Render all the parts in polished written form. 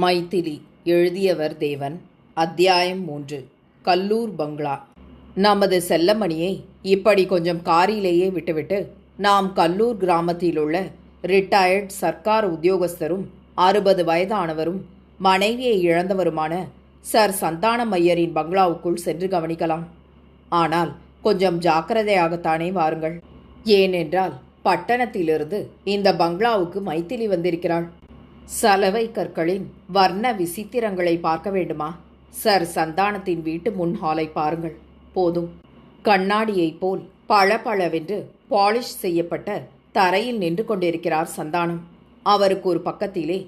மைதிலி. எழுதியவர் தேவன். அத்தியாயம் 3. கல்லூர் பங்களா. நமது செல்லமணியை இப்படி கொஞ்சம் காரிலேயே விட்டுவிட்டு நாம் கல்லூர் கிராமத்திலுள்ள ரிட்டையர்ட் சர்க்கார் உத்தியோகஸ்தரும் 60 வயதானவரும் மனைவியை இழந்தவருமான சர் சந்தானமையரின் பங்களாவுக்குள் சென்று கவனிக்கலாம். ஆனால் கொஞ்சம் ஜாக்கிரதையாகத்தானே வாருங்கள். ஏனென்றால் பட்டணத்திலிருந்து இந்த பங்களாவுக்கு மைதிலி வந்திருக்கிறாள். சலவை கற்களின் வர்ண விசித்திரங்களை பார்க்க வேண்டுமா? சர் சந்தானத்தின் வீட்டு முன் ஹாலை பாருங்கள், போதும். கண்ணாடியைப் போல் பளபளவென்று பாலிஷ் செய்யப்பட்ட தரையில் நின்று கொண்டிருக்கிறார் சந்தானம். அவருக்கு ஒரு பக்கத்திலே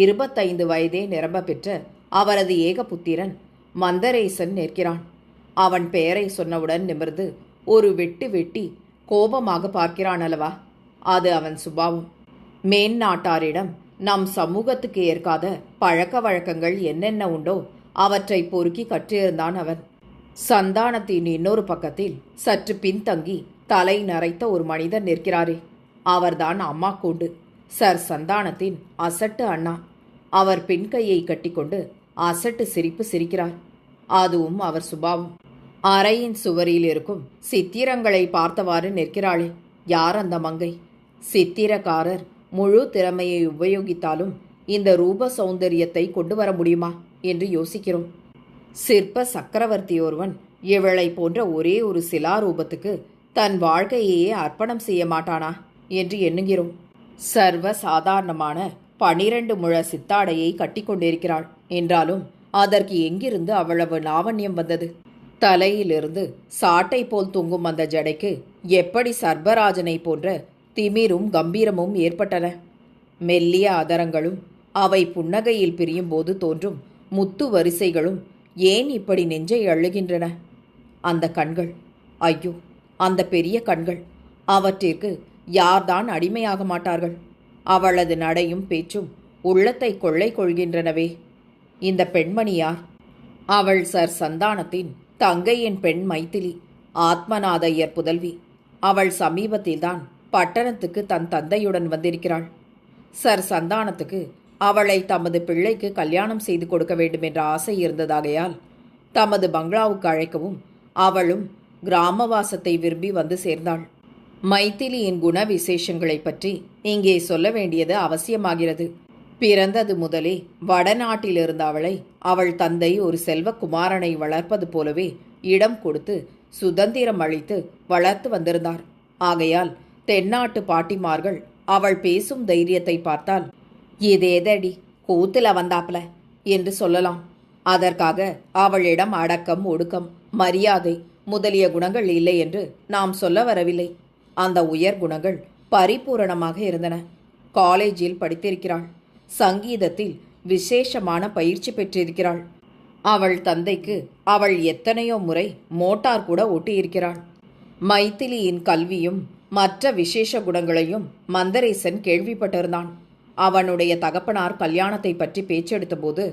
25 வயதே நிரம்ப பெற்ற அவரது ஏகபுத்திரன் மந்தரேசன் நிற்கிறான். அவன் பெயரை சொன்னவுடன் நிமிர்ந்து ஒரு வெட்டு வெட்டி கோபமாக பார்க்கிறான் அல்லவா? அது அவன் சுபாவம். மேன்நாட்டாரிடம் நம் சமூகத்துக்கு ஏற்காத பழக்க வழக்கங்கள் என்னென்ன உண்டோ அவற்றை பொறுக்கி கற்றிருந்தான் அவன். சந்தானத்தின் இன்னொரு பக்கத்தில் சற்று பின்தங்கி தலை நரைத்த ஒரு மனிதர் நிற்கிறாரே, அவர்தான் அம்மா கூண்டு, சர் சந்தானத்தின் அசட்டு அண்ணா. அவர் பின்கையை கட்டிக்கொண்டு அசட்டு சிரிப்பு சிரிக்கிறார். அதுவும் அவர் சுபாவம். அறையின் சுவரில் இருக்கும் சித்திரங்களை பார்த்தவாறு நிற்கிறாளே, யார் அந்த மங்கை? சித்திரக்காரர் முழு திறமையை உபயோகித்தாலும் இந்த ரூப சௌந்தரியத்தை கொண்டு வர முடியுமா என்று யோசிக்கிறோம். சிற்ப சக்கரவர்த்தி ஒருவன் இவளை போன்ற ஒரே ஒரு சிலாரூபத்துக்கு தன் வாழ்க்கையையே அர்ப்பணம் செய்ய மாட்டானா என்று எண்ணுகிறோம். சர்வ சாதாரணமான 12 முழ சித்தாடையை கட்டிக்கொண்டிருக்கிறாள் என்றாலும் அதற்கு எங்கிருந்து அவ்வளவு லாவண்யம் வந்தது? தலையிலிருந்து சாட்டை போல் தொங்கும் அந்த ஜடைக்கு எப்படி சர்பராஜனை போன்ற திமிரும் கம்பீரமும் ஏற்பட்டன? மெல்லிய அதரங்களும் அவை புன்னகையில் பிரியும் போது தோன்றும் முத்து வரிசைகளும் ஏன் இப்படி நெஞ்சை அழுகின்றன? அந்த கண்கள், ஐயோ அந்த பெரிய கண்கள், அவற்றிற்கு யார்தான் அடிமையாக மாட்டார்கள்? அவளது நடையும் பேச்சும் உள்ளத்தை கொள்ளை கொள்கின்றனவே. இந்த பெண்மணி யார்? அவள் சர் சந்தானத்தின் தங்கையின் பெண் மைதிலி, ஆத்மநாதையர் புதல்வி. அவள் சமீபத்தில்தான் பட்டணத்துக்கு தன் தந்தையுடன் வந்திருக்கிறாள். சர் சந்தானத்துக்கு அவளை தமது பிள்ளைக்கு கல்யாணம் செய்து கொடுக்க வேண்டும் என்ற ஆசை இருந்ததாகையால் தமது பங்களாவுக்கு அழைக்கவும் அவளும் கிராமவாசத்தை விரும்பி வந்து சேர்ந்தாள். மைதிலியின் குண விசேஷங்களை பற்றி இங்கே சொல்ல வேண்டியது அவசியமாகிறது. பிறந்தது முதலே வடநாட்டிலிருந்த அவளை அவள் தந்தை ஒரு செல்வக்குமாரனை வளர்ப்பது போலவே இடம் கொடுத்து சுதந்திரம் அளித்து வளர்த்து வந்திருந்தார். ஆகையால் தென்னாட்டு பாட்டிமார்கள் அவள் பேசும் தைரியத்தை பார்த்தால் இதேதடி கூத்துல வந்தாப்ல என்று சொல்லலாம். அதற்காக அவளிடம் அடக்கம், ஒடுக்கம், மரியாதை முதலிய குணங்கள் இல்லை என்று நாம் சொல்ல வரவில்லை. அந்த உயர் குணங்கள் பரிபூரணமாக இருந்தன. காலேஜில் படித்திருக்கிறாள். சங்கீதத்தில் விசேஷமான பயிற்சி பெற்றிருக்கிறாள். அவள் தந்தைக்கு அவள் எத்தனையோ முறை மோட்டார் கூட ஓட்டியிருக்கிறாள். மைதிலியின் கல்வியும் மற்ற விசேஷ குணங்களையும் மந்தரேசன் கேள்விப்பட்டிருந்தான். அவனுடைய தகப்பனார் கல்யாணத்தை பற்றி பேச்செடுத்த போது,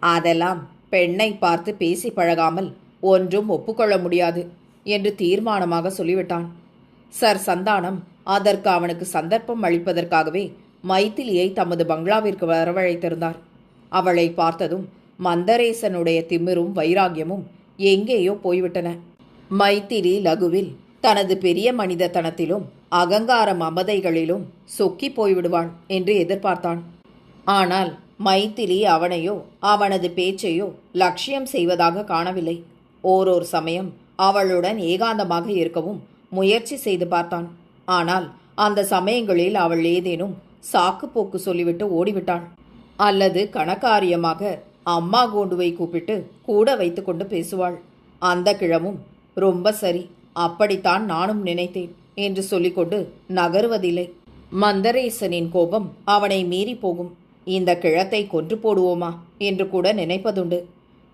அதெல்லாம் பெண்ணை பார்த்து பேசி பழகாமல் ஒன்றும் ஒப்புக்கொள்ள முடியாது என்று தீர்மானமாக சொல்லிவிட்டான். சர் சந்தானம் அதற்கு அவனுக்கு சந்தர்ப்பம் அளிப்பதற்காகவே மைதிலியை தமது பங்களாவிற்கு வரவழைத்திருந்தார். அவளை பார்த்ததும் மந்தரேசனுடைய திமிரும் வைராகியமும் எங்கேயோ போய்விட்டன. மைதிலி லகுவில் தனது பெரிய மனிதத்தனத்திலும் அகங்கார மமதைகளிலும் சொக்கி போய்விடுவாள் என்று எதிர்பார்த்தான். ஆனால் மைதிலி அவனையோ அவனது பேச்சையோ லட்சியம் செய்வதாக காணவில்லை. ஓரோர் சமயம் அவளுடன் ஏகாந்தமாக இருக்கவும் முயற்சி செய்து பார்த்தான். ஆனால் அந்த சமயங்களில் அவள் ஏதேனும் சாக்கு போக்கு சொல்லிவிட்டு ஓடிவிட்டாள். அல்லது கணக்காரியமாக அம்மா கோண்டுவை கூப்பிட்டு கூட வைத்து கொண்டு பேசுவாள். அந்த கிழமும் ரொம்ப சரி, அப்படித்தான் நானும் நினைத்தேன் என்று சொல்லிக்கொண்டு நகருவதில்லை. மந்தரேசனின் கோபம் அவனை மீறி போகும். இந்த கிழத்தை கொன்று போடுவோமா என்று கூட நினைப்பதுண்டு.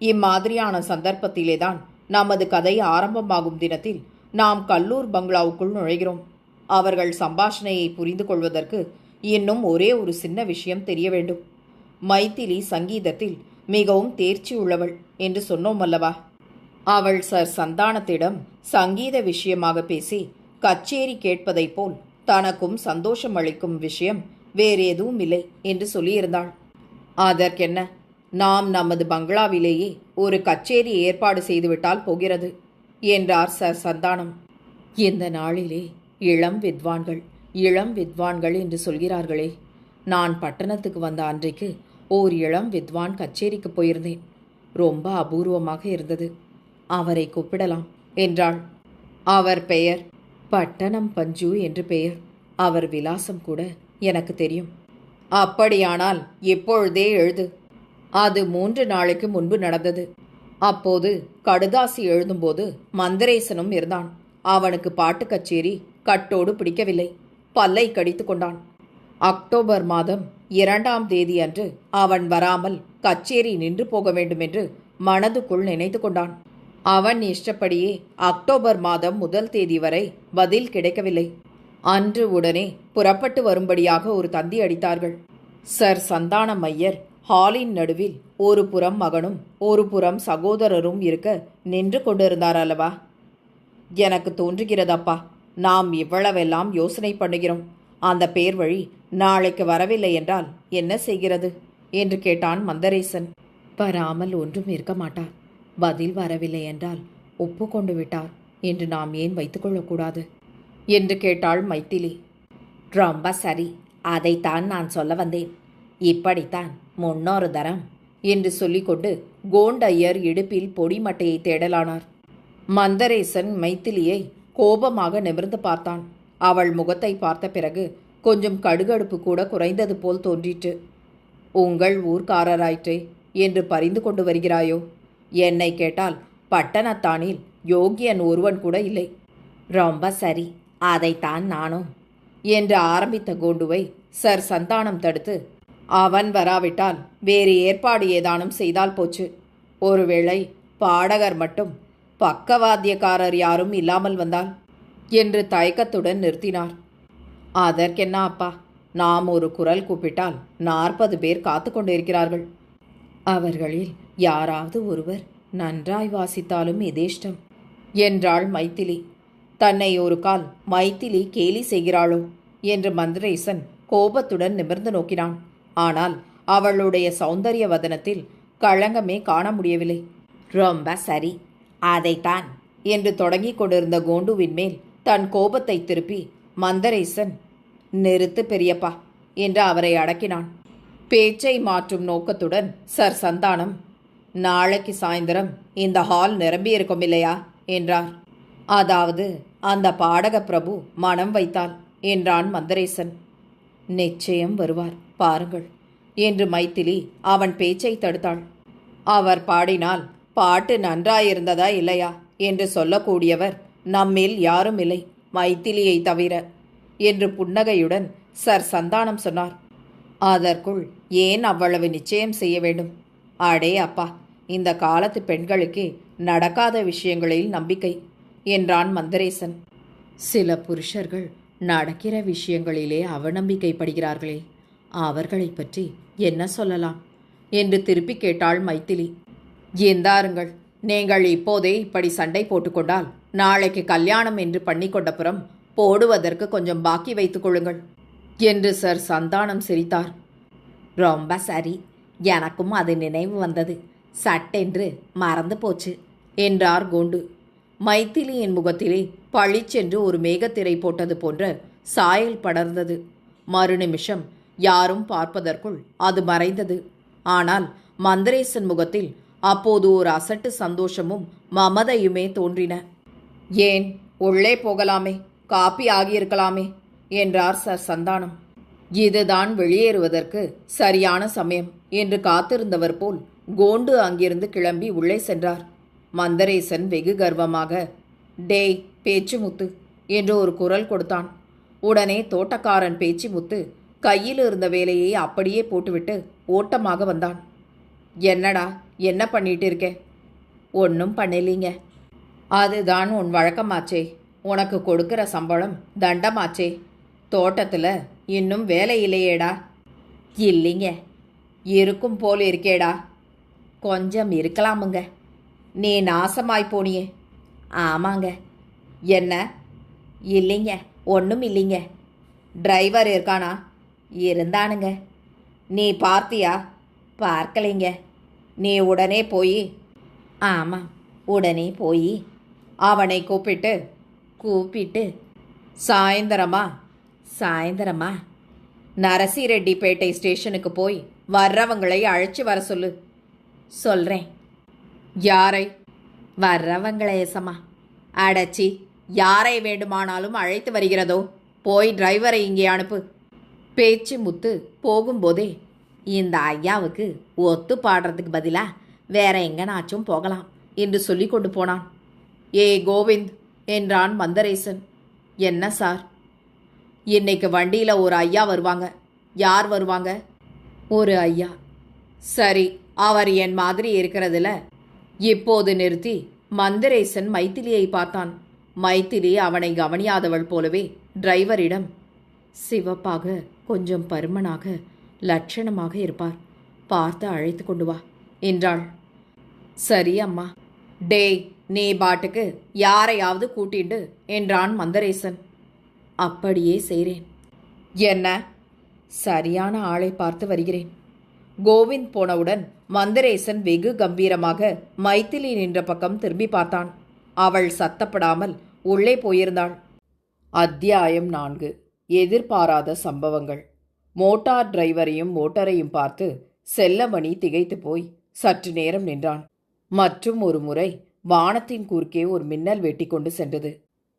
இம்மாதிரியான சந்தர்ப்பத்திலேதான் நமது கதை ஆரம்பமாகும் தினத்தில் நாம் கல்லூர் பங்களாவுக்குள் நுழைகிறோம். அவர்கள் சம்பாஷணையை புரிந்து கொள்வதற்கு இன்னும் ஒரே ஒரு சின்ன விஷயம் தெரிய வேண்டும். மைதிலி சங்கீதத்தில் மிகவும் தேர்ச்சி உள்ளவள் என்று சொன்னோம் அல்லவா? அவள் சர் சந்தானத்திடம் சங்கீத விஷயமாக பேசி கச்சேரி கேட்பதைப் போல் தனக்கும் சந்தோஷம் அளிக்கும் விஷயம் வேறு எதுவும் இல்லை என்று சொல்லியிருந்தாள். அதற்கென்ன, நாம் நமது பங்களாவிலேயே ஒரு கச்சேரி ஏற்பாடு செய்துவிட்டால் போகிறது என்றார் சர் சந்தானம். இந்த நாளிலே இளம் வித்வான்கள் இளம் வித்வான்கள் என்று சொல்கிறார்களே, நான் பட்டணத்துக்கு வந்த அன்றைக்கு ஓர் இளம் வித்வான் கச்சேரிக்கு போயிருந்தேன். ரொம்ப அபூர்வமாக இருந்தது. அவரை கூப்பிடலாம் என்றாள். அவர் பெயர் பட்டணம் பஞ்சு என்று பெயர். அவர் விலாசம் கூட எனக்கு தெரியும். அப்படியானால் இப்பொழுதே எழுது. அது 3 நாளைக்கு முன்பு நடந்தது. அப்போது கடுதாசி எழுதும்போது மந்தரேசனும் இருந்தான். அவனுக்கு பாட்டு கச்சேரி கட்டோடு பிடிக்கவில்லை. பல்லை கடித்து கொண்டான். அக்டோபர் மாதம் 2ஆம் தேதி அன்று அவன் வராமல் கச்சேரி நின்று போக வேண்டுமென்று மனதுக்குள் நினைத்து கொண்டான். அவன் இஷ்டப்படியே அக்டோபர் மாதம் 1 தேதி வரை பதில் கிடைக்கவில்லை. அன்று உடனே புறப்பட்டு வரும்படியாக ஒரு தந்தி அடித்தார்கள். சர் சந்தானம் ஐயர் ஹாலின் நடுவில் ஒரு புறம் மகனும் ஒரு புறம் சகோதரரும் இருக்க நின்று கொண்டிருந்தார் அல்லவா? எனக்கு தோன்றுகிறதப்பா, நாம் இவ்வளவெல்லாம் யோசனை பண்ணுகிறோம். அந்த பேர் வழி நாளைக்கு வரவில்லை என்றால் என்ன செய்கிறது என்று கேட்டான் மந்தரேசன். வராமல் ஒன்றும் இருக்க மாட்டார். பதில் வரவில்லை என்றால் ஒப்புக்கொண்டு விட்டார் என்று நாம் ஏன் வைத்துக்கொள்ளக்கூடாது என்று கேட்டாள் மைத்திலி. ரொம்ப சரி, அதைத்தான் நான் சொல்ல வந்தேன். இப்படித்தான் முன்னொரு தரம் என்று சொல்லிக்கொண்டு கோண்டையர் இடுப்பில் பொடி மட்டையை தேடலானார். மந்தரேசன் மைத்திலியை கோபமாக நிமிர்ந்து பார்த்தான். அவள் முகத்தை பார்த்த பிறகு கொஞ்சம் கடுகடுப்பு கூட குறைந்தது போல் தோன்றிற்று. உங்கள் ஊர்க்காரராயிற்றே என்று பரிந்து கொண்டு வருகிறாயோ? என்னை கேட்டால் பட்டணத்தானில் யோகியன் ஒருவன் கூட இல்லை. ரொம்ப சரி, அதைத்தான் நானும் என்று ஆரம்பித்த கோண்டுவை சர் சந்தானம் தடுத்து, அவன் வராவிட்டால் வேறு ஏற்பாடு ஏதானும் செய்தால் போச்சு. ஒருவேளை பாடகர் மட்டும், பக்கவாத்தியக்காரர் யாரும் இல்லாமல் வந்தால் என்று தயக்கத்துடன் நிறுத்தினார். அதற்கென்ன அப்பா, நாம் ஒரு குரல் கூப்பிட்டால் 40 பேர் காத்து கொண்டிருக்கிறார்கள். அவர்களில் யாராவது ஒருவர் நன்றாய் வாசித்தாலும் எதேஷ்டம் என்றாள் மைத்திலி. தன்னை ஒரு கால் மைத்திலி கேலி செய்கிறாளோ என்று மந்தரேசன் கோபத்துடன் நிமிர்ந்து நோக்கினான். ஆனால் அவளுடைய சௌந்தரிய வதனத்தில் களங்கமே காண முடியவில்லை. ரொம்ப சரி, அதைத்தான் என்று தொடங்கிக் கொண்டிருந்த கோண்டுவின் மேல் தன் கோபத்தை திருப்பி மந்தரேசன், நிறுத்து பெரியப்பா என்று அவரை அடக்கினான். பேச்சை மாற்றும் நோக்கத்துடன் சர் சந்தானம், நாளைக்கு சாயந்தரம் இந்த ஹால் நிரம்பியிருக்கும் இல்லையா என்றார். அதாவது அந்த பாடக பிரபு மனம் வைத்தாள் என்றான் மந்தரேசன். நிச்சயம் வருவார் பாருங்கள் என்று மைத்திலி அவன் பேச்சை தடுத்தாள். அவர் பாடினால் பாட்டு நன்றாயிருந்ததா இல்லையா என்று சொல்லக்கூடியவர் நம்மில் யாரும் இல்லை, மைத்திலியை தவிர என்று புன்னகையுடன் சர் சந்தானம் சொன்னார். அதற்குள் ஏன் அவ்வளவு நிச்சயம் செய்ய வேண்டும்? அடே அப்பா, இந்த காலத்து பெண்களுக்கே நடக்காத விஷயங்களில் நம்பிக்கை என்றான் மந்தரேசன். சில புருஷர்கள் நடக்கிற விஷயங்களிலே அவநம்பிக்கைப்படுகிறார்களே, அவர்களை பற்றி என்ன சொல்லலாம் என்று திருப்பி கேட்டாள் மைத்திலி. எந்தாருங்கள், நீங்கள் இப்போதே இப்படி சண்டை போட்டுக்கொண்டால் நாளைக்கு கல்யாணம் என்று பண்ணிக்கொண்டப்புறம் போடுவதற்கு கொஞ்சம் பாக்கி வைத்துக் கொள்ளுங்கள் என்று சர் சந்தானம் சிரித்தார். ரொம்ப சரி, எனக்கும் அது நினைவு வந்தது, சட்டென்று மறந்து போச்சு என்றார் கோண்டு. மைத்திலியின் முகத்திலே பளிச்சென்று ஒரு மேகத்திரை போட்டது போன்ற சாயல் படர்ந்தது. மறுநிமிஷம் யாரும் பார்ப்பதற்குள் அது மறைந்தது. ஆனால் மந்தரேசன் முகத்தில் அப்போது ஒரு அசட்டு சந்தோஷமும் மமதையுமே தோன்றின. ஏன், உள்ளே போகலாமே, காப்பி ஆகியிருக்கலாமே என்றார் சர் சந்தானம். இதுதான் வெளியேறுவதற்கு சரியான சமயம் என்று காத்திருந்தவர் போல் கோண்டு அங்கிருந்து கிளம்பி உள்ளே சென்றார். மந்தரேசன் வெகு கர்வமாக, டேய் பேச்சுமுத்து என்று ஒரு குரல் கொடுத்தான். உடனே தோட்டக்காரன் பேச்சுமுத்து கையில் இருந்த வேலையை அப்படியே போட்டுவிட்டு ஓட்டமாக வந்தான். என்னடா, என்ன பண்ணிட்டு இருக்க? ஒன்றும் பண்ணலீங்க. அதுதான் உன் வழக்கமாச்சே, உனக்கு கொடுக்கிற சம்பளம் தண்டமாச்சே. தோட்டத்தில் இன்னும் வேலை இல்லையேடா? இல்லைங்க. இருக்கும் போல் இருக்கேடா? கொஞ்சம் இருக்கலாமுங்க. நீ நாசமாய் போனியே. ஆமாங்க. என்ன? இல்லைங்க, ஒன்றும் இல்லைங்க. டிரைவர் இருக்கானா? இருந்தானுங்க. நீ பார்த்தியா? பார்க்கலைங்க. நீ உடனே போய் ஆமாம், உடனே போய் அவனை கூப்பிட்டு சாயந்தரமா நரசிரெட்டிப்பேட்டை ஸ்டேஷனுக்கு போய் வர்றவங்களை அழைச்சி வர சொல்லு. சொல்கிறேன். யாரை? வர்றவங்களை ஏசம்மா. அடச்சி, யாரை வேண்டுமானாலும் அழைத்து வருகிறதோ, போய் டிரைவரை இங்கே அனுப்பு. பேச்சு முத்து போகும்போதே, இந்த ஐயாவுக்கு ஒத்து பாடுறதுக்கு பதிலாக வேற எங்கனாச்சும் போகலாம் என்று சொல்லி கொண்டு போனான். ஏ கோவிந்த் என்றான் மந்தரேசன். என்ன சார்? இன்னைக்கு வண்டியில் ஒரு ஐயா வருவாங்க. யார் வருவாங்க? ஒரு ஐயா. சரி, அவர் என் மாதிரி இருக்கிறதுல இப்போது நிறுத்தி மந்தரேசன் மைத்திலியை பார்த்தான். மைத்திலி அவனை கவனியாதவள் போலவே டிரைவரிடம், சிவப்பாக கொஞ்சம் பருமனாக லட்சணமாக இருப்பார், பார்த்து அழைத்து கொண்டு வா என்றாள். சரி அம்மா. டேய், நீ பாட்டுக்கு யாரையாவது கூட்டிண்டு என்றான் மந்தரேசன். அப்படியே செய்கிறேன். என்ன? சரியான ஆளை பார்த்து வருகிறேன். கோவிந்த் போனவுடன் மந்தரேசன் வெகு கம்பீரமாக மைத்திலி நின்ற பக்கம் திரும்பி பார்த்தான். அவள் சத்தப்படாமல் உள்ளே போயிருந்தாள். அத்தியாயம் 4. எதிர்பாராத சம்பவங்கள். மோட்டார் டிரைவரையும் மோட்டரையும் பார்த்து செல்லமணி திகைத்து போய் சற்று நேரம் நின்றான். மற்றும் ஒரு முறை வானத்தின் குறுக்கே ஒரு மின்னல் வெட்டி கொண்டு சென்றது.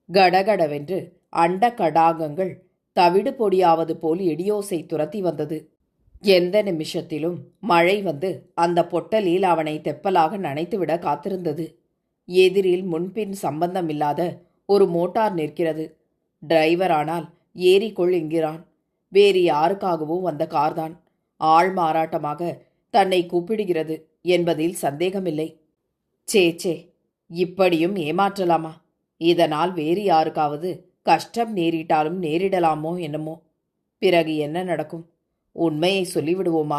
கடகடவென்று அண்ட கடாகங்கள் தவிடு பொடியாவது போல் இடியோசை துரத்தி வந்தது. எந்த நிமிஷத்திலும் மழை வந்து அந்த பொட்டலில் அவனை தெப்பலாக நனைத்துவிட காத்திருந்தது. எதிரில் முன்பின் சம்பந்தமில்லாத ஒரு மோட்டார் நிற்கிறது. டிரைவர் ஆனால் ஏறிக்கொள் என்கிறான். வேறு யாருக்காகவும் வந்த கார்தான். ஆள் மாறாட்டமாக தன்னை கூப்பிடுகிறது என்பதில் சந்தேகமில்லை. சே, இப்படியும் ஏமாற்றலாமா? இதனால் வேறு யாருக்காவது கஷ்டம் நேரிட்டாலும் நேரிடலாமோ என்னமோ. பிறகு என்ன நடக்கும்? உண்மையை சொல்லிவிடுவோமா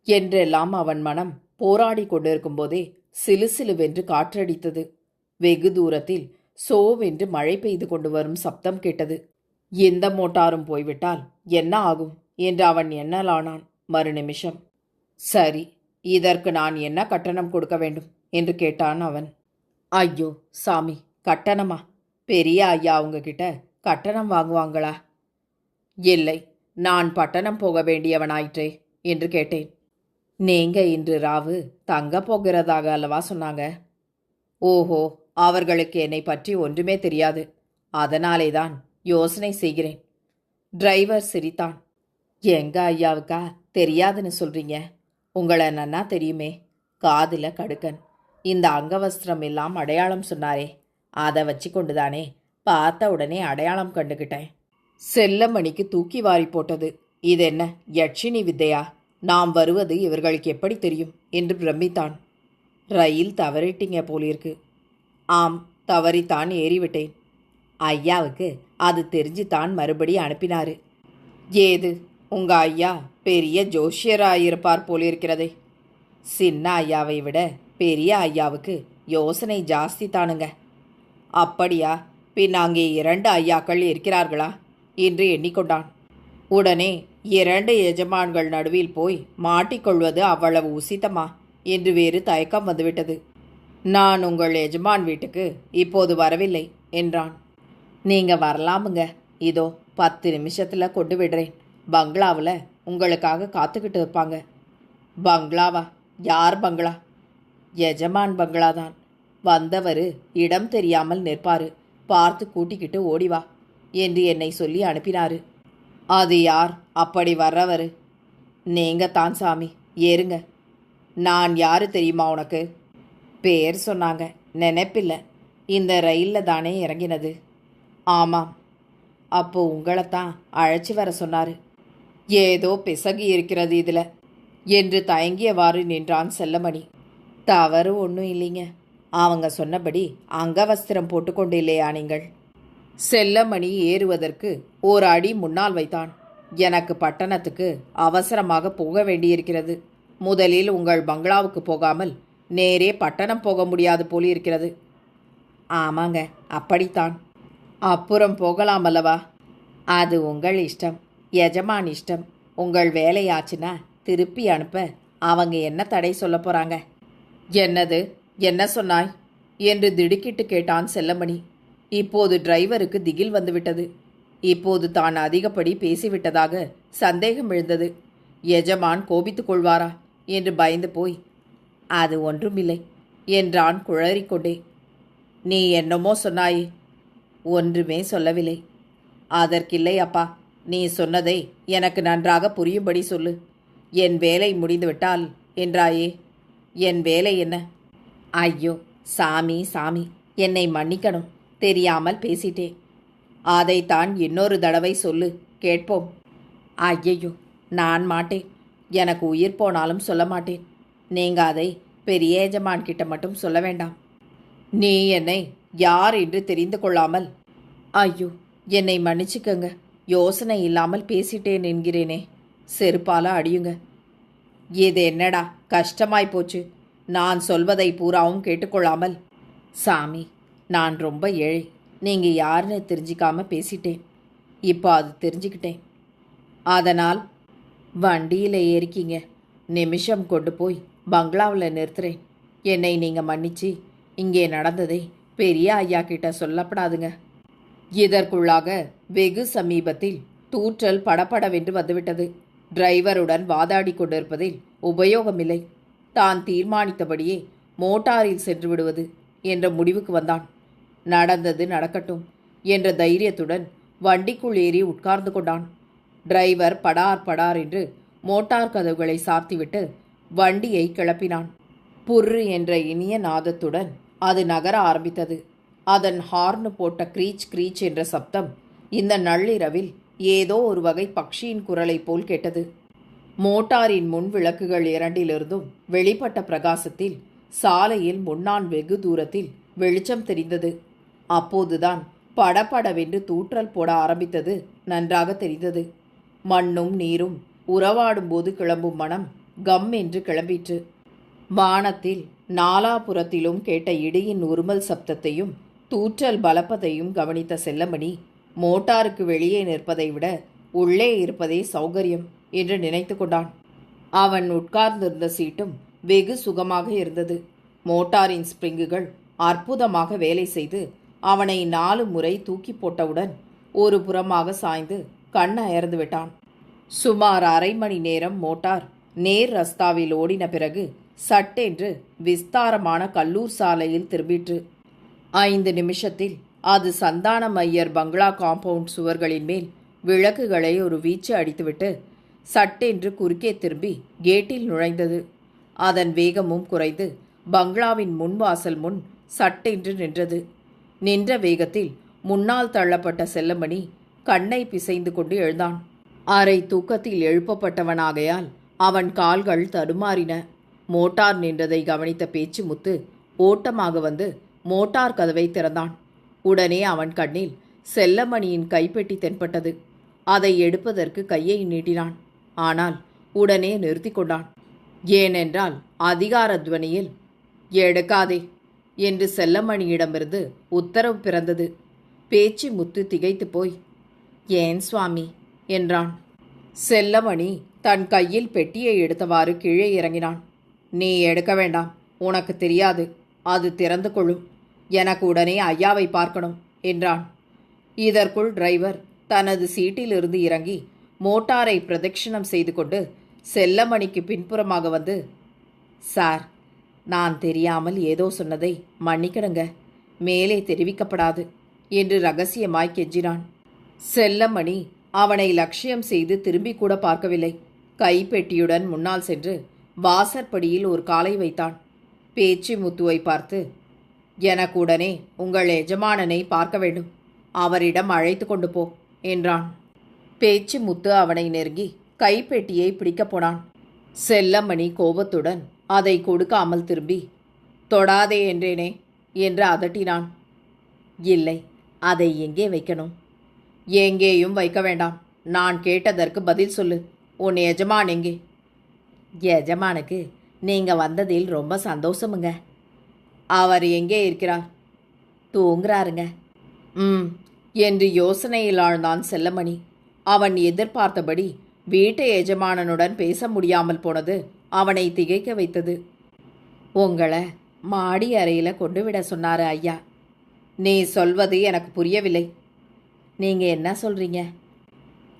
என்றெல்லாம் அவன் மனம் போராடி கொண்டிருக்கும் போதே சிலுசிலுவென்று காற்றடித்தது. வெகு தூரத்தில் சோவென்று மழை பெய்து கொண்டு வரும் சப்தம் கேட்டது. எந்த மோட்டாரும் போய்விட்டால் என்ன ஆகும் என்று அவன் எண்ணலானான். மறுநிமிஷம், சரி, இதற்கு நான் என்ன கட்டணம் கொடுக்க வேண்டும் என்று கேட்டான் அவன். ஐயோ சாமி, கட்டணமா? பெரிய ஐயா உங்ககிட்ட கட்டணம் வாங்குவாங்களா? இல்லை, நான் பட்டணம் போக வேண்டியவனாயிற்றே என்று கேட்டேன். நீங்க இன்று ராவு தங்க போகிறதாக அல்லவா சொன்னாங்க? ஓஹோ, அவர்களுக்கு என்னை பற்றி ஒன்றுமே தெரியாது. அதனாலே தான் யோசனை செய்கிறேன். டிரைவர் சிரித்தான். எங்க ஐயாவுக்கா தெரியாதுன்னு சொல்றீங்க? உங்களை நன்னா தெரியுமே. காதில் கடுக்கன், இந்த அங்கவஸ்திரம் எல்லாம் அடையாளம் சொன்னாரே, அதை வச்சு கொண்டுதானே பார்த்த உடனே அடையாளம் கண்டுகிட்டேன். செல்லமணிக்கு தூக்கி வாரி போட்டது. இதென்ன யட்சினி வித்தையா? நாம் வருவது இவர்களுக்கு எப்படி தெரியும் என்று பிரமித்தான். ரயில் தவறிட்டீங்க போலிருக்கு. ஆம், தவறித்தான் ஏறிவிட்டேன். ஐயாவுக்கு அது தெரிஞ்சுத்தான் மறுபடி அனுப்பினாரு. ஏது, உங்க ஐயா பெரிய ஜோஷியராயிருப்பார் போலிருக்கிறதே. சின்ன ஐயாவை விட பெரிய ஐயாவுக்கு யோசனை ஜாஸ்தி தானுங்க. அப்படியா? பின் அங்கே 2 ஐயாக்கள் இருக்கிறார்களா என்று எண்ணிக்கொண்டான். உடனே 2 எஜமான்கள் நடுவில் போய் மாட்டிக்கொள்வது அவ்வளவு உசிதமா என்று வேறு தயக்கம் வந்துவிட்டது. நான் உங்கள் எஜமான் வீட்டுக்கு இப்போது வரவில்லை என்றான். நீங்க வரலாமுங்க, இதோ 10 நிமிஷத்தில் கொண்டு விடுறேன். பங்களாவில் உங்களுக்காக காத்துக்கிட்டு இருப்பாங்க. பங்களாவா? யார் பங்களா? எஜமான் பங்களாதான். வந்தவர் இடம் தெரியாமல் நிற்பாரு, பார்த்து கூட்டிக்கிட்டு ஓடிவா என்று என்னை சொல்லி அனுப்பினாரு. அது யார் அப்படி வர்றவர்? நீங்க தான் சாமி, ஏறுங்க. நான் யாரு தெரியுமா உனக்கு? பேர் சொன்னாங்க, நினைப்பில்லை. இந்த ரயிலில் தானே இறங்கினது. ஆமாம். அப்போ உங்களைத்தான் அழைச்சி வர சொன்னார். ஏதோ பிசகி இருக்கிறது இதில் என்று தயங்கியவாறு நின்றான் செல்லமணி. தவறு ஒன்றும் இல்லைங்க, அவங்க சொன்னபடி அங்கவஸ்திரம் போட்டுக்கொண்டு இல்லையா நீங்கள்? செல்லமணி ஏறுவதற்கு ஒரு அடி முன்னால் வைத்தான். எனக்கு பட்டணத்துக்கு அவசரமாக போக வேண்டியிருக்கிறது. முதலில் உங்கள் பங்களாவுக்கு போகாமல் நேரே பட்டணம் போக முடியாது போலிருக்கிறது. ஆமாங்க, அப்படித்தான். அப்புறம் போகலாம் அல்லவா? அது உங்கள் இஷ்டம், எஜமான் இஷ்டம். உங்கள் வேலையாச்சுன்னா திருப்பி அனுப்ப அவங்க என்ன தடை சொல்ல போறாங்க? என்னது, என்ன சொன்னாய் என்று திடுக்கிட்டு கேட்டான் செல்லமணி. இப்போது டிரைவருக்கு திகில் வந்துவிட்டது. இப்போது தான் அதிகப்படி பேசிவிட்டதாக சந்தேகம் எழுந்தது. எஜமான் கோபித்துக் கொள்வாரா என்று பயந்து போய், அது ஒன்றுமில்லை என்றான் குழறிக்கொண்டே. நீ என்னமோ சொன்னாயே? ஒன்றுமே சொல்லவில்லை. அதற்கில்லை அப்பா, நீ சொன்னதை எனக்கு நன்றாக புரியும்படி சொல்லு. என் வேலை முடிந்துவிட்டால் என்றாயே. என் வேலை என்ன? ஐயோ சாமி சாமி, என்னை மன்னிக்கணும், தெரியாமல் பேசிட்டேன். அதைத்தான் இன்னொரு தடவை சொல்லு, கேட்போம். ஐயையோ, நான் மாட்டேன். எனக்கு உயிர் போனாலும் சொல்ல மாட்டேன். நீங்க அதை பெரிய எஜமான் கிட்ட மட்டும் சொல்ல வேண்டாம். நீ என்னை யார் என்று தெரிந்து கொள்ளாமல். ஐயோ, என்னை மன்னிச்சுக்கங்க, யோசனை இல்லாமல் பேசிட்டேன் என்கிறேனே. செருப்பால அடியுங்க. இது என்னடா கஷ்டமாய் போச்சு, நான் சொல்வதை பூராவும் கேட்டுக்கொள்ளாமல். சாமி, நான் ரொம்ப ஏழை, நீங்கள் யாருன்னு தெரிஞ்சிக்காம பேசிட்டேன். இப்போ அது தெரிஞ்சுக்கிட்டேன். அதனால் வண்டியில் ஏறிக்கிங்க, நிமிஷம் கொண்டு போய் பங்களாவில் நிறுத்துறேன். என்னை நீங்கள் மன்னிச்சு இங்கே நடந்ததை பெரிய ஐயா கிட்ட சொல்லப்படாதுங்க. இதற்குள்ளாக வெகு சமீபத்தில் தூற்றல் படபடவென்று வந்துவிட்டது. டிரைவருடன் வாதாடி கொண்டிருப்பதில் உபயோகமில்லை. தான் தீர்மானித்தபடியே மோட்டாரில் சென்று விடுவது என்ற முடிவுக்கு வந்தான். நடந்தது நடக்கட்டும் என்ற தைரியத்துடன் வண்டிக்குள் ஏறி உட்கார்ந்து கொண்டான். டிரைவர் படார் படார் என்று மோட்டார் கதவுகளை சாத்திவிட்டு வண்டியை கிளப்பினான். புர்ரு என்ற இனிய நாதத்துடன் அது நகர ஆரம்பித்தது. அதன் ஹார்னு போட்ட க்ரீச் க்ரீச் என்ற சப்தம் இந்த நள்ளிரவில் ஏதோ ஒரு வகை பக்ஷியின் குரலைப் போல் கேட்டது. மோட்டாரின் முன் விளக்குகள் இரண்டிலிருந்தும் வெளிப்பட்ட பிரகாசத்தில் சாலையில் முன்னான் வெகு தூரத்தில் வெளிச்சம் தெரிந்தது. அப்போதுதான் படபடவென்று தூற்றல் போட ஆரம்பித்தது நன்றாக தெரிந்தது. மண்ணும் நீரும் உறவாடும்போது கிளம்பும் மனம் கம் என்று கிளம்பிற்று. வானத்தில் நாலாபுறத்திலும் கேட்ட இடியின் உருமல் சப்தத்தையும் தூற்றல் பலப்பதையும் கவனித்த செல்லமணி மோட்டாருக்கு வெளியே நிற்பதை விட உள்ளே இருப்பதே சௌகரியம் என்று நினைத்து கொண்டான். அவன் உட்கார்ந்திருந்த சீட்டும் வெகு சுகமாக இருந்தது. மோட்டாரின் ஸ்பிரிங்குகள் அற்புதமாக வேலை செய்து அவனை 4 முறை தூக்கி போட்டவுடன் ஒரு புறமாக சாய்ந்து கண் அயர்ந்து விட்டான். சுமார் அரை மணி நேரம் மோட்டார் நேர் ரஸ்தாவில் ஓடின பிறகு சட்டென்று விஸ்தாரமான கல்லூர் சாலையில் திரும்பிற்று. 5 நிமிஷத்தில் அது சந்தானம் ஐயர் பங்களா காம்பவுண்ட் சுவர்களின் மேல் விளக்குகளை ஒரு வீச்சு அடித்துவிட்டு சட்டென்று குறுக்கே திரும்பி கேட்டில் நுழைந்தது. அதன் வேகமும் குறைந்து பங்களாவின் முன்வாசல் முன் சட்டென்று நின்றது. நின்ற வேகத்தில் முன்னால் தள்ளப்பட்ட செல்லமணி கண்ணை பிசைந்து கொண்டு எழுந்தான். அரை தூக்கத்தில் எழுப்பப்பட்டவனாகையால் அவன் கால்கள் தடுமாறின. மோட்டார் நின்றதை கவனித்த பேச்சு முத்து ஓட்டமாக வந்து மோட்டார் கதவை திறந்தான். உடனே அவன் கண்ணில் செல்லமணியின் கைப்பெட்டி தென்பட்டது. அதை எடுப்பதற்கு கையை நீட்டினான். ஆனால் உடனே நிறுத்தி கொண்டான். ஏனென்றால் அதிகார துவனியில் எடுக்காதே என்று செல்லமணியிடமிருந்து உத்தரவு பிறந்தது. பேச்சு முத்து திகைத்து போய், ஏன் சுவாமி என்றான். செல்லமணி தன் கையில் பெட்டியை எடுத்தவாறு கீழே இறங்கினான். நீ எடுக்க வேண்டாம், உனக்கு தெரியாது, அது திறந்து கொள்ளும். எனக்கு உடனே ஐயாவை பார்க்கணும் என்றான். இதற்குள் டிரைவர் தனது சீட்டிலிருந்து இறங்கி மோட்டாரை பிரதட்சிணம் செய்து கொண்டு செல்லமணிக்கு பின்புறமாக வந்து, சார், நான் தெரியாமல் ஏதோ சொன்னதை மன்னிக்கணுங்க, மேலே தெரிவிக்கப்படாது என்று ரகசியமாய் கெஞ்சினான். செல்லமணி அவனை லட்சியம் செய்து திரும்பி கூட பார்க்கவில்லை. கைப்பெட்டியுடன் முன்னால் சென்று வாசற்படியில் ஒரு காலை வைத்தான். பேச்சு முத்துவை பார்த்து, எனக்கு உடனே உங்கள் எஜமானனை பார்க்க வேண்டும், அவரிடம் அழைத்து கொண்டு போ என்றான். பேச்சு முத்து அவனை நெருங்கி கைப்பெட்டியை பிடிக்கப் போனான். செல்லமணி கோபத்துடன் அதை கொடுக்காமல் திரும்பி, தொடாதே என்றேனே என்று அதட்டினான். இல்லை, அதை எங்கே வைக்கணும்? எங்கேயும் வைக்க வேண்டாம், நான் கேட்டதற்கு பதில் சொல்லு. உன் எஜமான் எங்கே? எஜமானுக்கு நீங்கள் வந்ததில் ரொம்ப சந்தோஷமுங்க. அவர் எங்கே இருக்கிறார்? தூங்குறாருங்க. என்று யோசனையில் ஆழ்ந்தான் செல்லமணி. அவன் எதிர்பார்த்தபடி வீட்டு எஜமானனுடன் பேச முடியாமல் போனது அவனை திகைக்க வைத்தது. உங்களை மாடி அறையில் கொண்டு விட சொன்னாரு ஐயா. நீ சொல்வது எனக்கு புரியவில்லை. நீங்க என்ன சொல்றீங்க?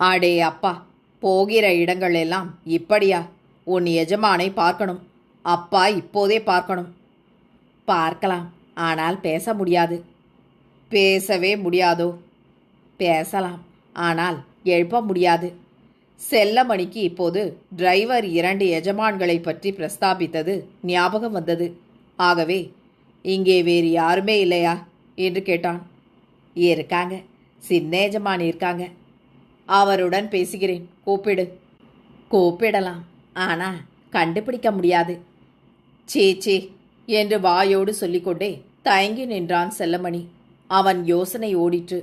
அடே அப்பா, போகிற இடங்கள் எல்லாம் இப்படியா? உன் எஜமானை பார்க்கணும். அப்பா இப்போதே பார்க்கணும். பார்க்கலாம், ஆனால் பேச முடியாது. பேசவே முடியாதோ? பேசலாம், ஆனால் எழுப்ப முடியாது. செல்லமணிக்கு இப்போது டிரைவர் 2 எஜமான்களை பற்றி பிரஸ்தாபித்தது ஞாபகம் வந்தது. ஆகவே, இங்கே வேறு யாருமே இல்லையா என்று கேட்டான். இருக்காங்க, சின்ன எஜமான் இருக்காங்க. அவருடன் பேசுகிறேன், கூப்பிடு. கூப்பிடலாம், ஆனால் கண்டுபிடிக்க முடியாது. சே என்று வாயோடு சொல்லிக்கொண்டே தயங்கி நின்றான் செல்லமணி. அவன் யோசனை ஓடிற்று.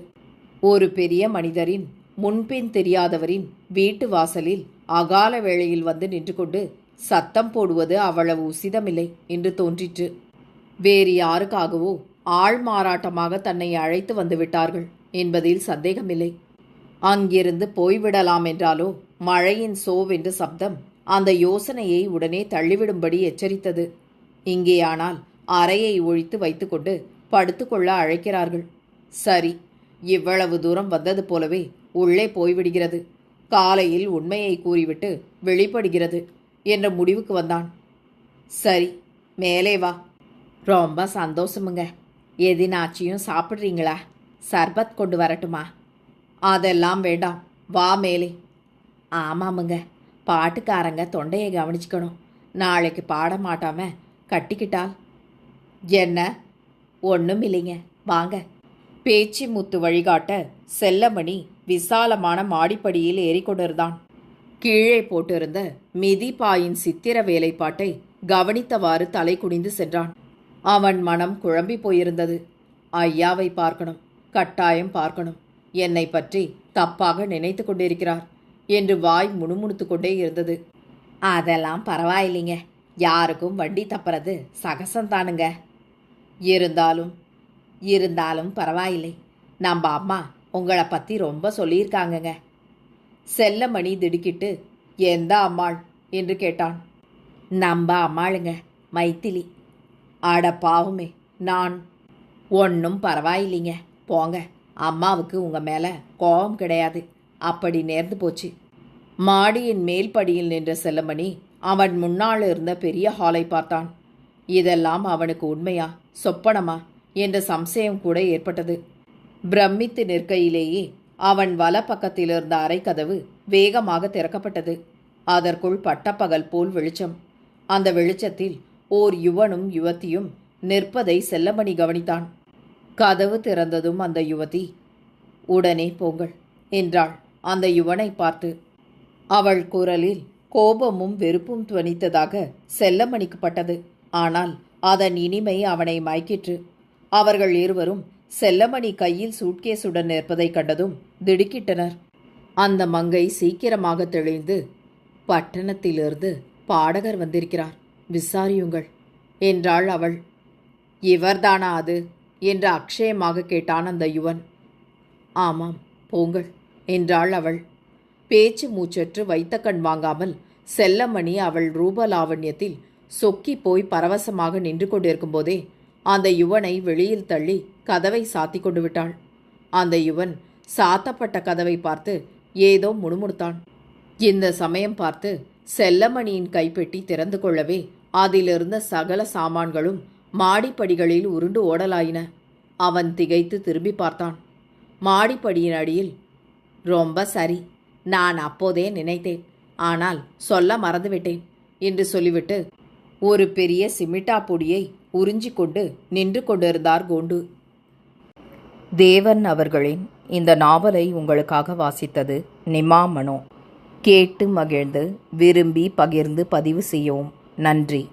ஒரு பெரிய மனிதரின், முன்பின் தெரியாதவரின் வீட்டு வாசலில் அகால வேளையில் வந்து நின்று கொண்டு சத்தம் போடுவது அவ்வளவு உசிதமில்லை என்று தோன்றிற்று. வேறு யாருக்காகவோ ஆள் மாறாட்டமாக தன்னை அழைத்து வந்து விட்டார்கள் என்பதில் சந்தேகமில்லை. அங்கிருந்து போய்விடலாம் என்றாலோ மழையின் சோவென்று சப்தம் அந்த யோசனையை உடனே தள்ளிவிடும்படி எச்சரித்தது. இங்கேயானால் அறையை ஒழித்து வைத்துக்கொண்டு படுத்துக்கொள்ள அழைக்கிறார்கள். சரி, இவ்வளவு தூரம் வந்தது போலவே உள்ளே போய்விடுகிறது. காலையில் உண்மையை கூறிவிட்டு வெளிப்படுகிறது என்ற முடிவுக்கு வந்தான். சரி, மேலே வா. ரொம்ப சந்தோஷமுங்க. எதினாச்சியும் சாப்பிட்றீங்களா? சர்பத் கொண்டு வரட்டுமா? அதெல்லாம் வேண்டாம், வா மேலே. ஆமாமுங்க, பாட்டுக்காரங்க தொண்டையை கவனிச்சுக்கணும். நாளைக்கு பாட மாட்டாம கட்டிக்கிட்டால் என்ன? ஒன்றும் இல்லைங்க, வாங்க. பேச்சு முத்து வழிகாட்ட செல்லமணி விசாலமான மாடிப்படியில் ஏறிக்கொண்டிருந்தான். கீழே போட்டிருந்த மிதிப்பாயின் சித்திர வேலைப்பாட்டை கவனித்தவாறு தலை குனிந்து சென்றான். அவன் மனம் குழம்பி போயிருந்தது. ஐயாவை பார்க்கணும், கட்டாயம் பார்க்கணும். என்னை பற்றி தப்பாக நினைத்து கொண்டிருக்கிறார் என்று வாய் முணுமுணுத்து கொண்டே இருந்தது. அதெல்லாம் பரவாயில்லைங்க, யாருக்கும் வண்டி தப்புறது சகசந்தானுங்க. இருந்தாலும் பரவாயில்லை. நம்ம அம்மா உங்களை பற்றி ரொம்ப சொல்லியிருக்காங்கங்க. செல்லமணி திடுக்கிட்டு, எந்த அம்மாள் என்று கேட்டான். நம்ம அம்மாளுங்க, மைத்திலி. அட பாவமே, நான். ஒன்றும் பரவாயில்லைங்க, போங்க. அம்மாவுக்கு உங்கள் மேலே கோபம் கிடையாது, அப்படி நேர்ந்து போச்சு. மாடியின் மேல் படியில் நின்ற செல்லமணி அவன் முன்னால் இருந்த பெரிய ஹாலை பார்த்தான். இதெல்லாம் அவனுக்கு உண்மையா சொப்பனமா என்ற சம்சயம் கூட ஏற்பட்டது. பிரமித்து நிற்கையிலேயே அவன் வல பக்கத்தில் இருந்த அறைக்கதவு வேகமாக திறக்கப்பட்டது. அதற்குள் பட்டப்பகல் போல் வெளிச்சம். அந்த வெளிச்சத்தில் ஓர் யுவனும் யுவதியும் நிற்பதை செல்லமணி கவனித்தான். கதவு திறந்ததும் அந்த யுவதி, உடனே போங்கள் என்றாள் அந்த யுவனை பார்த்து. அவள் குரலில் கோபமும் வெறுப்பும் துவனித்ததாக செல்லமணிக்கு பட்டது. ஆனால் அதன் இனிமை அவனை மயக்கிற்று. அவர்கள் இருவரும் செல்லமணி கையில் சூட்கேசுடன் நிற்பதைக் கண்டதும் திடுக்கிட்டனர். அந்த மங்கை சீக்கிரமாக தெளிந்து, பட்டணத்திலிருந்து பாடகர் வந்திருக்கிறார், விசாரியுங்கள் என்றாள் அவள். இவர்தானா அது என்று அக்ஷயமாக கேட்டான் அந்த யுவன். ஆமாம், போங்கள் என்றாள் அவள். பேச்சு மூச்சற்று வைத்த கண் வாங்காமல் செல்லமணி அவள் ரூபலாவண்யத்தில் சொக்கி போய் பரவசமாக நின்று கொண்டிருக்கும் போதே அந்த யுவனை வெளியில் தள்ளி கதவை சாத்தி கொண்டு விட்டாள். அந்த யுவன் சாத்தப்பட்ட கதவை பார்த்து ஏதோ முணுமுணுத்தான். இந்த சமயம் பார்த்து செல்லமணியின் கைப்பெட்டி திறந்து கொள்ளவே அதிலிருந்த சகல சாமான்களும் மாடிப்படிகளில் உருண்டு ஓடலாயின. அவன் திகைத்து திரும்பி பார்த்தான். மாடிப்படியின் அடியில், ரொம்ப சரி, நான் அப்போதே நினைத்தேன், ஆனால் சொல்ல மறந்துவிட்டேன் என்று சொல்லிவிட்டு ஒரு பெரிய சிமிட்டா பொடியை உறிஞ்சிக்கொண்டு நின்று கொண்டிருந்தார் கோண்டு. தேவன் அவர்களின் இந்த நாவலை உங்களுக்காக வாசித்தது நிமா மனோ. கேட்டு மகிழ்ந்து விரும்பி பகிர்ந்து பதிவு செய்யவும். நன்றி.